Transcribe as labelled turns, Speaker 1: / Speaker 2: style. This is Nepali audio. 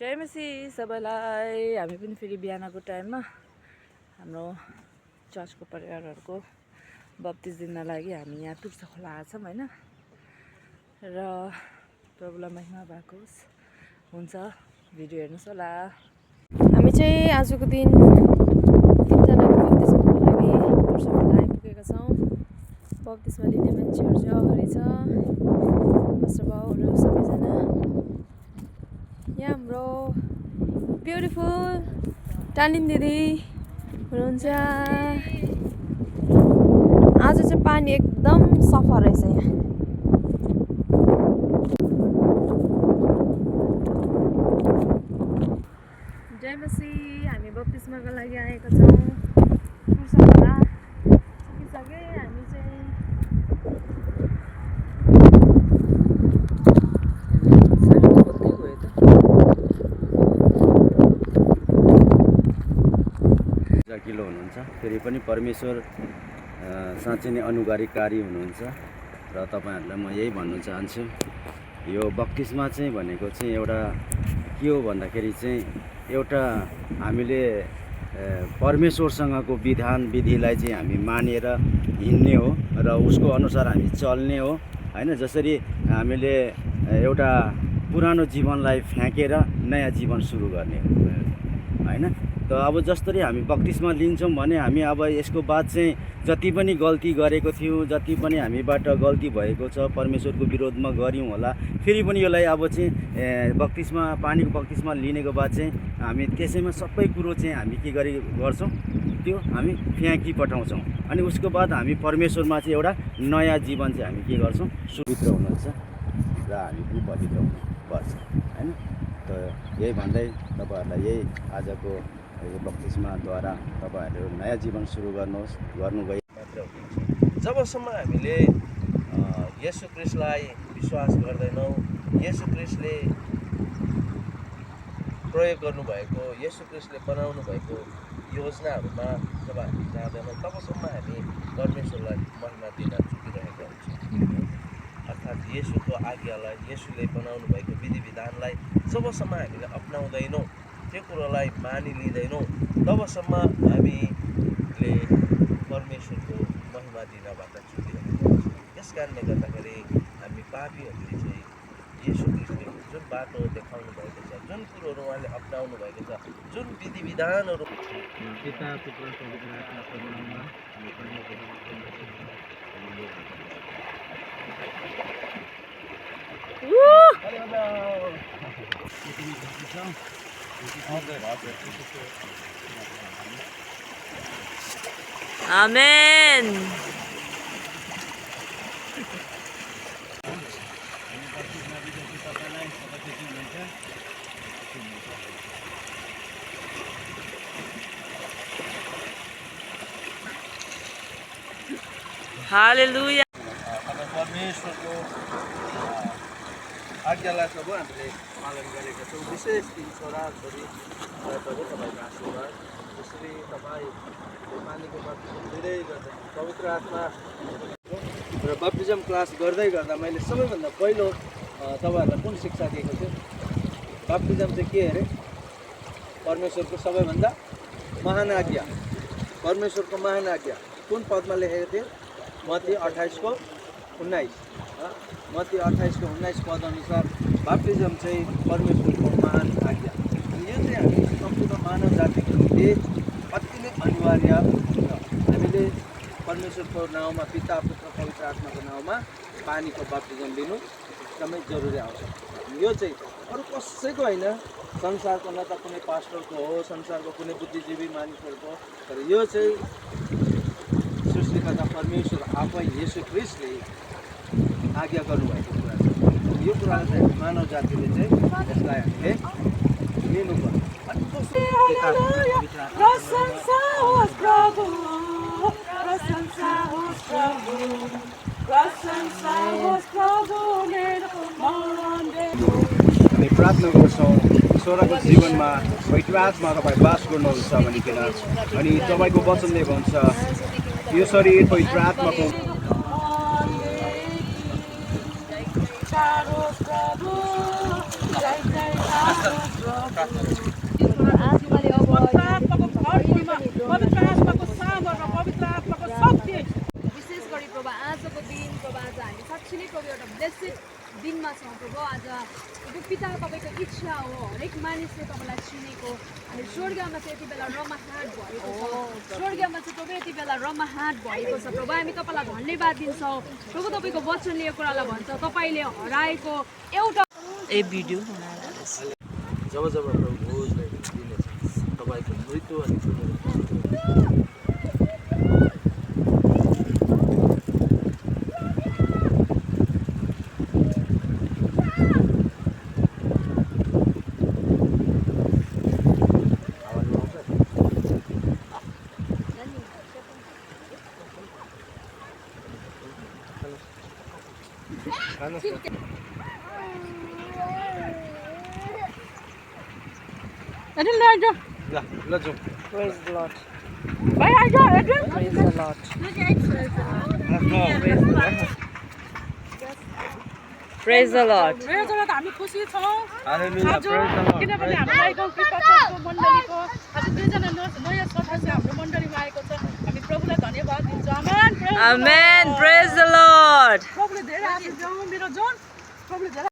Speaker 1: जय मसी सबैलाई। हामी पनि फेरि बिहानको टाइममा हाम्रो चर्चको परिवारहरूको बप्तिस दिनको लागि हामी यहाँ तुर्सा खोला आएको छौँ हैन। र प्रभुलाई महिमा भएको हुन्छ। भिडियो हेर्नुहोस् होला।
Speaker 2: हामी चाहिँ आजको दिन तीनजनाको बप्तिस्माको लागि तुर्सा खोला आइपुगेका छौँ। बप्तिस्मा लिने मान्छेहरू चाहिँ अगाडि छ, पास्टरबाउहरू सबैजना। यहाँ हाम्रो ब्युटिफुल टानिन दिदी हुनुहुन्छ। आज चाहिँ पानी एकदम सफा रहेछ यहाँ। जय मसी। हामी बप्तिस्माको लागि आएका छौँ तुर्सा खोला। पुगिसके हामी चाहिँ
Speaker 3: जाकिलो हुनुहुन्छ। फेरि पनि परमेश्वर साँच्चै नै अनुग्रहकारी हुनुहुन्छ। र तपाईहरुलाई म यही भन्न चाहन्छु, यो बप्तिस्मा चाहिँ भनेको चाहिँ एउटा के हो भन्दाखेरि चाहिँ एउटा हामीले परमेश्वरसँगको विधान विधिलाई चाहिँ हामी मानेर हिँड्ने हो र उसको अनुसार हामी चल्ने हो हैन। जसरी हामीले एउटा पुरानो जीवनलाई फ्याँकेर नयाँ जीवन सुरु गर्ने हैन। त अब जसरी हामी बप्तिस्मा लिन्छौँ भने हामी अब यसको बाद चाहिँ जति पनि गल्ती गरेको थियौँ, जति पनि हामीबाट गल्ती भएको छ, परमेश्वरको विरोधमा गऱ्यौँ होला, फेरि पनि यसलाई अब चाहिँ बप्तिस्मा पानीको बप्तिस्मा लिनेको बाद चाहिँ हामी त्यसैमा सबै कुरो चाहिँ हामी के गर्छौँ, त्यो हामी फ्याँकी पठाउँछौँ। अनि उसको बाद हामी परमेश्वरमा चाहिँ एउटा नयाँ जीवन चाहिँ हामी के गर्छौँ, पवित्र हुनुहुन्छ र हामी पनि पवित्र हुनुपर्छ हैन। त यही भन्दै तपाईहरुलाई यही आजको यो बप्तिस्माद्वारा तपाईहरु नयाँ जीवन सुरु गर्नुभयो
Speaker 4: मात्र हुन्छ। जबसम्म हामीले येशू ख्रीष्टलाई विश्वास गर्दैनौँ, येशू ख्रीष्टले प्रयोग गर्नुभएको, येशू ख्रीष्टले बनाउनु भएको योजनाहरूमा जब हामी जाँदैनौँ, तबसम्म हामी परमेश्वरलाई महिमा दिन चुकिरहेका हुन्छौँ। अर्थात् येशूको आज्ञालाई, येशूले बनाउनु भएको विधि विधानलाई जबसम्म हामीले अपनाउँदैनौँ, त्यो कुरोलाई मानिलिँदैनौँ, तबसम्म हामीले परमेश्वरको महिमा दिनबाट चुकिरहेका हुन्छौँ। यस कारणले गर्दाखेरि हामी पापीहरूले चाहिँ येशू ख्रीष्टले जुन बाटो देखाउनु भएको छ, जुन कुरोहरू उहाँले अपनाउनु भएको छ, जुन विधि विधानहरू
Speaker 1: आमेन। हालेलुया।
Speaker 4: परमेश्वरको आज्ञालाई सब हामीले पालन गरेका छौँ। विशेष ती छोराछोरी तपाईँको आशीर्वाद, जसरी तपाईँले पानीको बप्तिस्म लिँदै गर्दा पवित्र आत्मा र बप्तिस्म क्लास गर्दै गर्दा मैले सबैभन्दा पहिलो तपाईँहरूलाई कुन शिक्षा दिएको थियो? बप्तिस्म चाहिँ के अरे? परमेश्वरको सबैभन्दा महान आज्ञा, परमेश्वरको महान आज्ञा। कुन पदमा लेखेको थियो? मत्ती 28:19। मत्ती 28:19 पद अनुसार बप्तिस्म चाहिँ परमेश्वरको महान आज्ञा। यो चाहिँ हामी सम्पूर्ण मानव जातिको निम्ति अति नै अनिवार्य छ। हामीले परमेश्वरको नाउँमा, पिता पुत्र पवित्र आत्माको नाउँमा पानीको बप्तिस्म लिनु एकदमै जरुरी आवश्यक। यो चाहिँ अरू कसैको होइन, संसारको न त कुनै पास्टरको हो, संसारको कुनै बुद्धिजीवी मानिसहरूको, तर यो चाहिँ सृष्टिकर्ता परमेश्वर आफै येशू ख्रीष्टले आज्ञा गर्नुभएको कुरा छ। यो कुरालाई चाहिँ मानव जातिले चाहिँ यसलाई हामीले लिनुपर्छ। हामी प्रार्थना गर्छौँ ईश्वरको जीवनमा पवित्र आत्मा तपाईँ बास गर्नुहुन्छ भनिकन, अनि तपाईँको वचनले भन्छ यो शरीर पवित्र आत्माको
Speaker 2: प्रभु जय जय
Speaker 4: प्रार्थना गरौँ।
Speaker 2: आत्माले अब
Speaker 5: पवित्र आत्माको भरपूरमा पवित्र आत्माको सामर र पवित्र आत्माको शक्ति
Speaker 2: विशेष गरी प्रभु आजको दिन प्रभु आज हामी साँच्चै नै प्रभु एउटा ब्लेसेड दिनमा छौँ प्रभु आज प्रभु पिता तपाईँको इच्छा हो हरेक मानिसले तपाईँलाई चिनेको अनि स्वर्गमा चाहिँ यति बेला रमाहाट भएको छ स्वर्गमा चाहिँ प्रभु यति बेला रमाहाट भएको छ प्रभु हामी तपाईँलाई धन्यवाद दिन्छौँ प्रभु तपाईँको वचनले यो कुरालाई भन्छ तपाईँले हराएको एउटा
Speaker 1: ए भिडियो
Speaker 4: जब जब प्रभु भोजलाई दिनेछ तपाईँको मृत्यु अनि पुनरुत्थान
Speaker 5: एडिन ले आइज
Speaker 4: ल जाउँ।
Speaker 1: Praise the Lord.
Speaker 5: भाइ आइज Adin
Speaker 1: Praise the Lord. Praise the Lord.
Speaker 5: प्रेजबाट हामी खुसी छौँ
Speaker 4: हालेलुया,
Speaker 5: आज
Speaker 4: praise the Lord.
Speaker 5: किनभने हामीलाई गाउँको चर्चको मण्डलीको आज दुईजना नयाँ सदस्य हाम्रो मण्डलीमा आएको छ हामी प्रभुलाई धन्यवाद दिन्छौँ आमेन
Speaker 1: Amen. Praise the Lord.
Speaker 5: प्रभुले धेरै आशिष दिउँ मेरो जोन प्रभुले धेरै